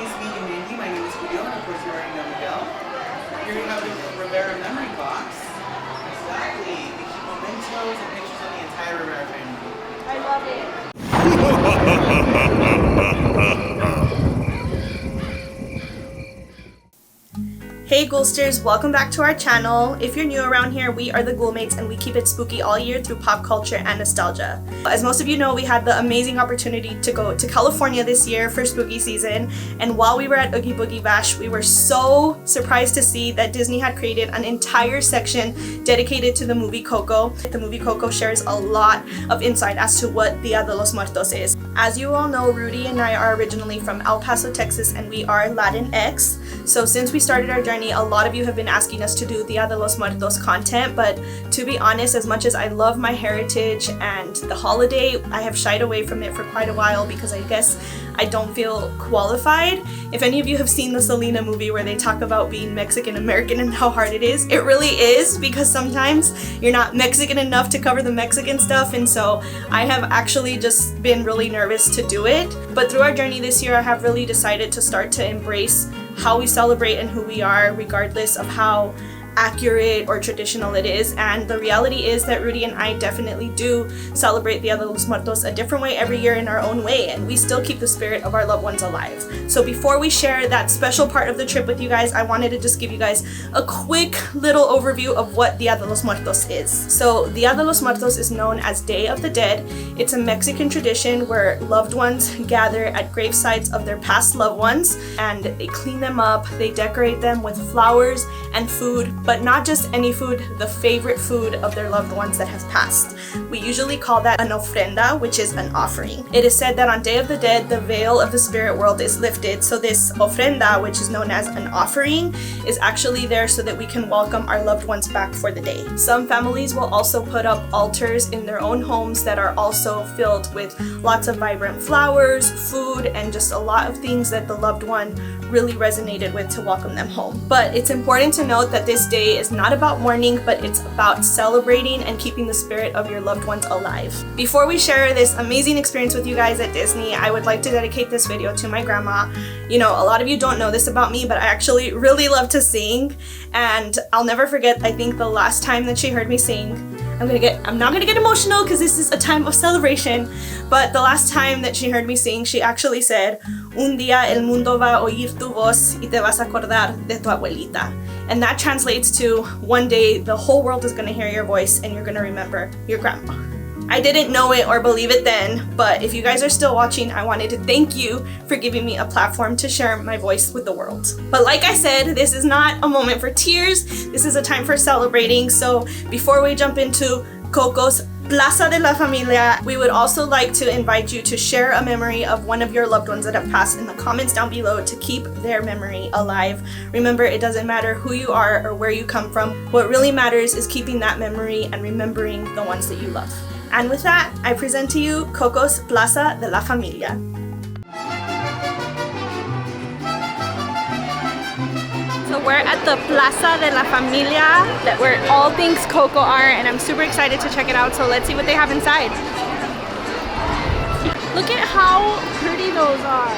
nice to meet you, Mandy. My name is Coco, and of course you already know Miguel. Here you have the Rivera memory box. Exactly. We keep mementos and pictures of the entire Rivera family. I love it. Hey Ghoulsters, welcome back to our channel. If you're new around here, we are the Ghoulmates and we keep it spooky all year through pop culture and nostalgia. As most of you know, we had the amazing opportunity to go to California this year for spooky season, and while we were at Oogie Boogie Bash, we were so surprised to see that Disney had created an entire section dedicated to the movie Coco. The movie Coco shares a lot of insight as to what Dia de los Muertos is. As you all know, Rudy and I are originally from El Paso, Texas, and we are Latinx. So since we started our journey, a lot of you have been asking us to do Dia de los Muertos content, but to be honest, as much as I love my heritage and the holiday, I have shied away from it for quite a while because I guess I don't feel qualified. If any of you have seen the Selena movie where they talk about being Mexican American and how hard it really is, because sometimes you're not Mexican enough to cover the Mexican stuff, and so I have actually just been really nervous to do it. But through our journey this year, I have really decided to start to embrace how we celebrate and who we are, regardless of how accurate or traditional it is. And the reality is that Rudy and I definitely do celebrate Dia de los Muertos a different way every year in our own way, and we still keep the spirit of our loved ones alive. So before we share that special part of the trip with you guys, I wanted to just give you guys a quick little overview of what Dia de los Muertos is. So Dia de los Muertos is known as Day of the Dead. It's a Mexican tradition where loved ones gather at grave sites of their past loved ones, and they clean them up, they decorate them with flowers and food, but not just any food, the favorite food of their loved ones that has passed. We usually call that an ofrenda, which is an offering. It is said that on Day of the Dead, the veil of the spirit world is lifted, so this ofrenda, which is known as an offering, is actually there so that we can welcome our loved ones back for the day. Some families will also put up altars in their own homes that are also filled with lots of vibrant flowers, food, and just a lot of things that the loved one really resonated with to welcome them home. But it's important to note that this day is not about mourning, but it's about celebrating and keeping the spirit of your loved ones alive. Before we share this amazing experience with you guys at Disney, I would like to dedicate this video to my grandma. You know, a lot of you don't know this about me, but I actually really love to sing, and I'll never forget, I think the last time that she heard me sing, I'm not gonna get emotional because this is a time of celebration, but the last time that she heard me sing, she actually said, "Un día el mundo va a oír tu voz y te vas a acordar de tu abuelita." And that translates to, one day the whole world is gonna hear your voice and you're gonna remember your grandma. I didn't know it or believe it then, but if you guys are still watching, I wanted to thank you for giving me a platform to share my voice with the world. But like I said, this is not a moment for tears, this is a time for celebrating. So before we jump into Coco's Plaza de la Familia, we would also like to invite you to share a memory of one of your loved ones that have passed in the comments down below to keep their memory alive. Remember, it doesn't matter who you are or where you come from. What really matters is keeping that memory and remembering the ones that you love. And with that, I present to you Coco's Plaza de la Familia. So we're at the Plaza de la Familia, where all things Coco are, and I'm super excited to check it out, so let's see what they have inside. Look at how pretty those are.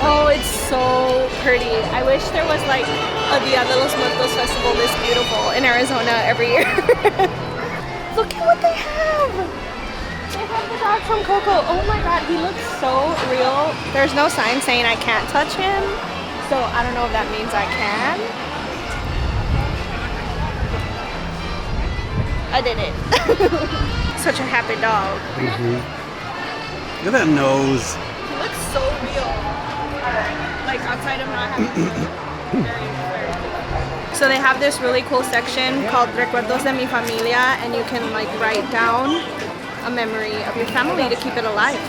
Oh, it's so pretty. I wish there was like a Dia de los Muertos festival this beautiful in Arizona every year. Look at what they have. They have the dog from Coco. Oh my god, he looks so real. There's no sign saying I can't touch him, so I don't know if that means I can. I did it. Such a happy dog. Look at that nose. He looks so real. Like outside of not having very cool. So they have this really cool section called Recuerdos de mi Familia, and you can like write down a memory of your family to keep it alive.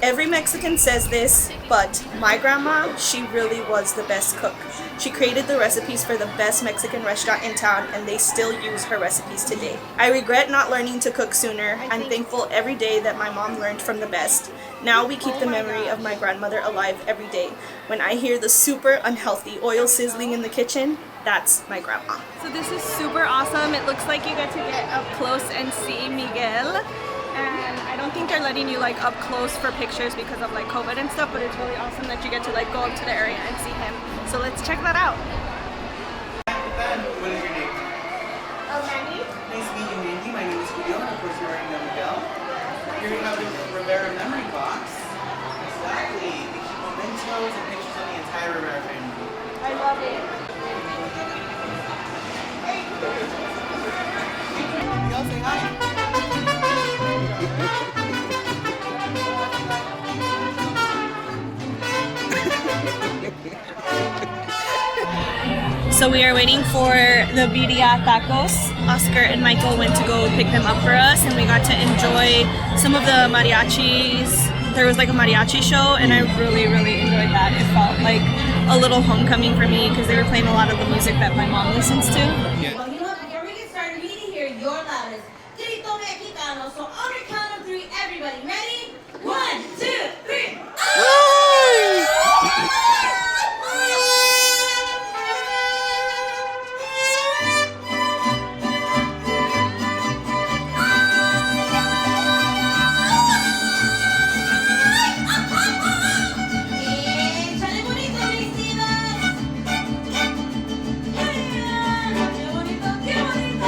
Every Mexican says this, but my grandma, she really was the best cook. She created the recipes for the best Mexican restaurant in town, and they still use her recipes today. I regret not learning to cook sooner. I'm thankful every day that my mom learned from the best. Now we keep the memory of my grandmother alive every day. When I hear the super unhealthy oil sizzling in the kitchen, that's my grandma. So this is super awesome. It looks like you get to get up close and see Miguel. And I don't think they're letting you like up close for pictures because of like COVID and stuff, but it's really awesome that you get to like go up to the area and see him. So let's check that out. What is your name? Mandy. Nice to meet you, Mandy. My name is Coco, and of course you're already know Miguel. Here we have the Rivera memory box. Exactly. They keep mementos and pictures on the entire Rivera family. I love it. Miguel, say hi. So we are waiting for the birria tacos. Oscar and Michael went to go pick them up for us, and we got to enjoy some of the mariachis. There was like a mariachi show, and I really enjoyed that. It felt like a little homecoming for me because they were playing a lot of the music that my mom listens to. Yeah. Well, you know what? Before we get started, we need to hear your loudest. Grito Mexicano. So on the count of three, everybody ready? 1, 2, 3. Échale bonito, mis divas. Qué bonito, qué bonito.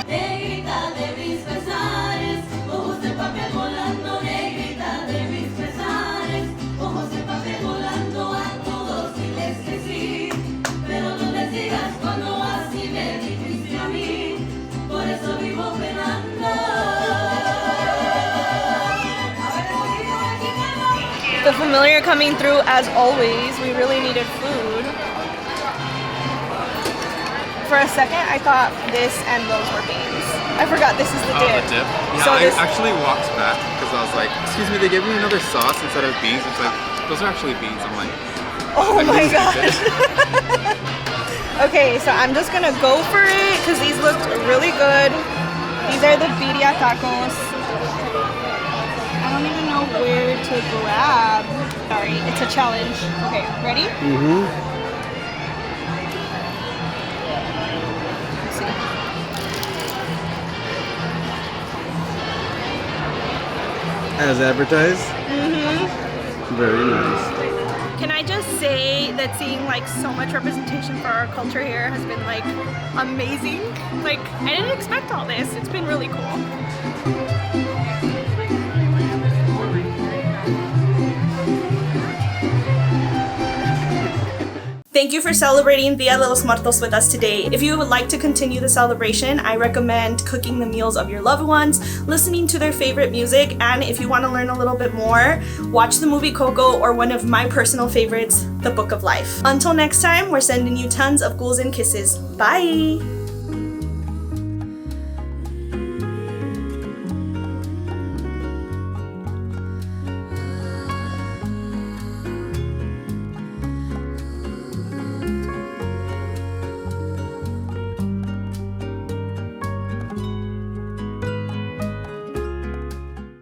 Negrita de mis pesares, ojos de papel volando. Negrita de mis pesares, ojos de papel volando. A todos diles que sí, pero no les digas cuando así me dijiste a mí. Por eso vivo penando. The Familia coming through as always. We really needed food. For a second, I thought this and those were beans. I forgot this is the dip. The dip? Yeah, So I this- actually walked back because I was like, excuse me, they gave me another sauce instead of beans. It's like, those are actually beans. I'm like, Oh I my lose gosh. it. Okay, so I'm just gonna go for it because these looked really good. These are the birria tacos. I don't even know where to grab. Sorry, it's a challenge. Okay, ready? Let's see. As advertised? Very nice. Can I just say that seeing like so much representation for our culture here has been like amazing. Like I didn't expect all this. It's been really cool. Thank you for celebrating Dia de los Muertos with us today. If you would like to continue the celebration, I recommend cooking the meals of your loved ones, listening to their favorite music, and if you want to learn a little bit more, watch the movie Coco or one of my personal favorites, The Book of Life. Until next time, we're sending you tons of ghouls and kisses. Bye!